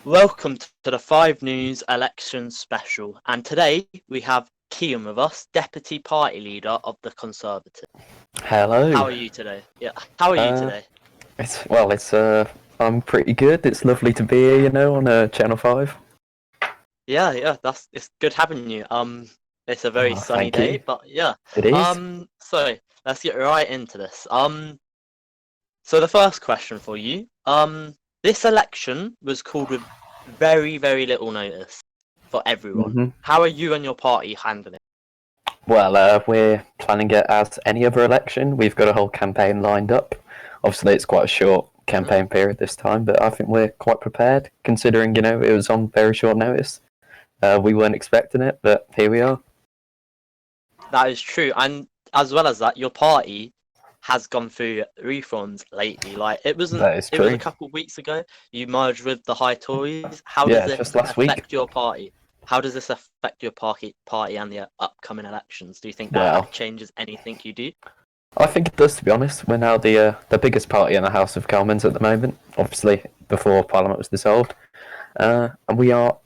Welcome to the 5 News election special, and today we have Kean with us, Deputy Party Leader of the Conservatives. Hello. How are you today? Yeah, how are you today? I'm pretty good. It's lovely to be here, on Channel 5. Yeah, it's good having you. It's a very Oh, sunny thank day, you. but yeah. It is. So let's get right into this. So the first question for you. This election was called with very, very little notice for everyone. hmm How are you and your party handling it? Well, we're planning it as any other election. We've got a whole campaign lined up. Obviously, it's quite a short campaign period this time, but I think we're quite prepared, considering, it was on very short notice. We weren't expecting it, but here we are. That is true, and as well as that, your party has gone through reforms lately. Like it wasn't, That is it was a true. couple of weeks ago. You merged with the High Tories. How does Yeah, this just last week. affect your party? How does this affect your party and the upcoming elections? Do you think that Well, changes anything you do? I think it does, to be honest. We're now the biggest party in the House of Commons at the moment. Obviously, before Parliament was dissolved, and we are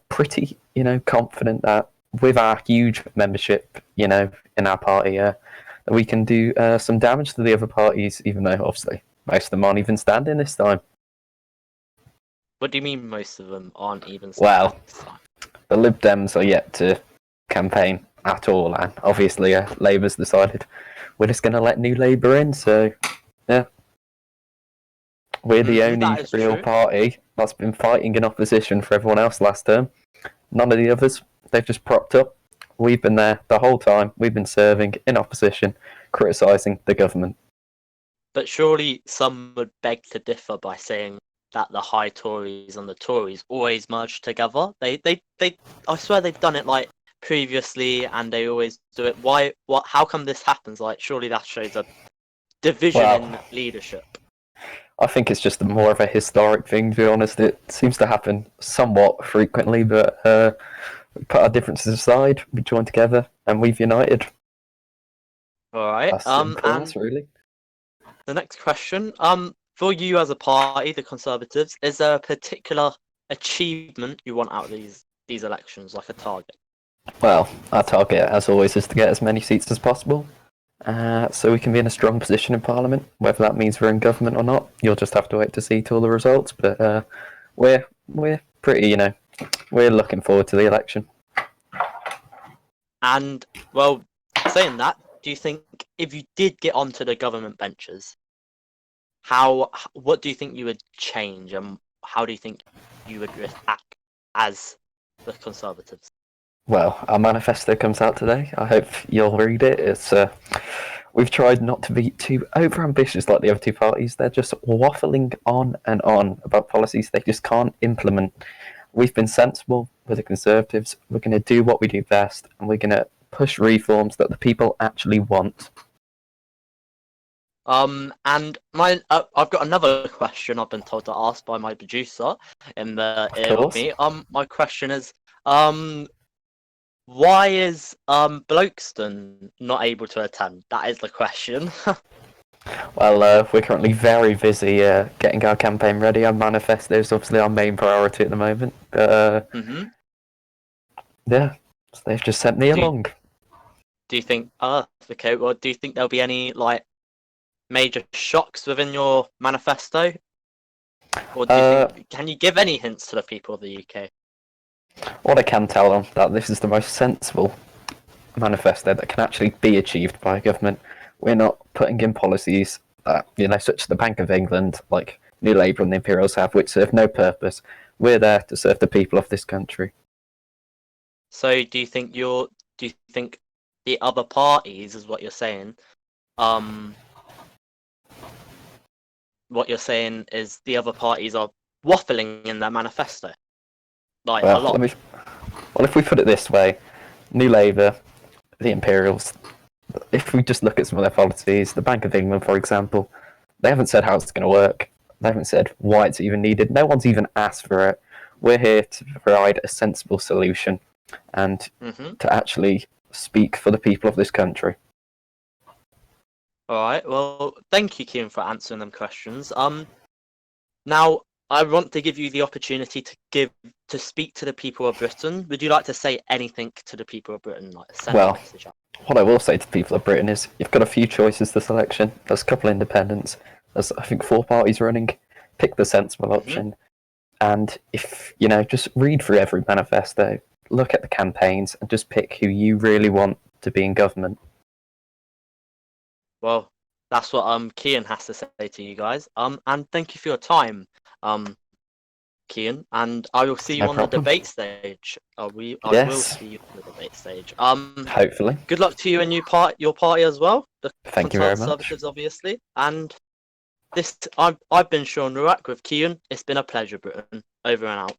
pretty confident that with our huge membership in our party, that we can do some damage to the other parties. Even though obviously most of them aren't even standing this time. What do you mean most of them aren't even Well, standing this time? the Lib Dems are yet to campaign at all, and obviously Labour's decided we're just going to let New Labour in. So yeah. We're the only That is real true. party that's been fighting in opposition for everyone else last term. None of the others, they've just propped up. We've been there the whole time. We've been serving in opposition, criticising the government. But surely some would beg to differ by saying that the High Tories and the Tories always merge together. I swear they've done it like previously, and they always do it. Why? What? How come this happens? Like, surely that shows a division Well, in leadership. I think it's just more of a historic thing, to be honest. It seems to happen somewhat frequently, but we put our differences aside, we joined together, and we've united. All right. As simple as, And really. the next question. For you as a party, the Conservatives, is there a particular achievement you want out of these elections, like a target? Well, our target, as always, is to get as many seats as possible. So we can be in a strong position in Parliament. Whether that means we're in government or not, you'll just have to wait to see till the results. But we're pretty, we're looking forward to the election. And well, saying that, do you think if you did get onto the government benches, what do you think you would change, and how do you think you would act as the Conservatives? Well, our manifesto comes out today. I hope you'll read it. It's we've tried not to be too over ambitious like the other two parties. They're just waffling on and on about policies they just can't implement. We've been sensible with the Conservatives. We're going to do what we do best, and we're going to push reforms that the people actually want. And I've got another question I've been told to ask by my producer in the Of ear of course. me. My question is, why is Blokeston not able to attend? That is the question. Well, we're currently very busy getting our campaign ready. Our manifesto is obviously our main priority at the moment. But hmm yeah, so they've just sent me Do you, along. do you think? Okay. Well, do you think there'll be any like major shocks within your manifesto, or do you think? Can you give any hints to the people of the UK? What I can tell them that this is the most sensible manifesto that can actually be achieved by a government. We're not putting in policies that such as the Bank of England, like New Labour and the Imperials have, which serve no purpose. We're there to serve the people of this country. So, do you think the other parties is what you're saying? Um, what you're saying is the other parties are waffling in their manifesto, like a Well, lot. if we put it this way, New Labour, the Imperials, if we just look at some of their policies, the Bank of England, for example, they haven't said how it's going to work. They haven't said why it's even needed. No one's even asked for it. We're here to provide a sensible solution and hmm to actually speak for the people of this country. All right. Well, thank you, Kim, for answering them questions. Now I want to give you the opportunity to speak to the people of Britain. Would you like to say anything to the people of Britain, like send a Well, message out? what I will say to the people of Britain is you've got a few choices this election. There's a couple independents. There's, I think, 4 parties running. Pick the sensible option. And if, just read through every manifesto, look at the campaigns, and just pick who you really want to be in government. Well, that's what Kian has to say to you guys. And thank you for your time, Kian. And I will see you No on problem. the debate stage. I will Yes. see you on the debate stage. Hopefully. Good luck to you and your party as well. The Thank you very much. Conservatives, obviously. And I've been Sean Rurak with Kian. It's been a pleasure, Britain. Over and out.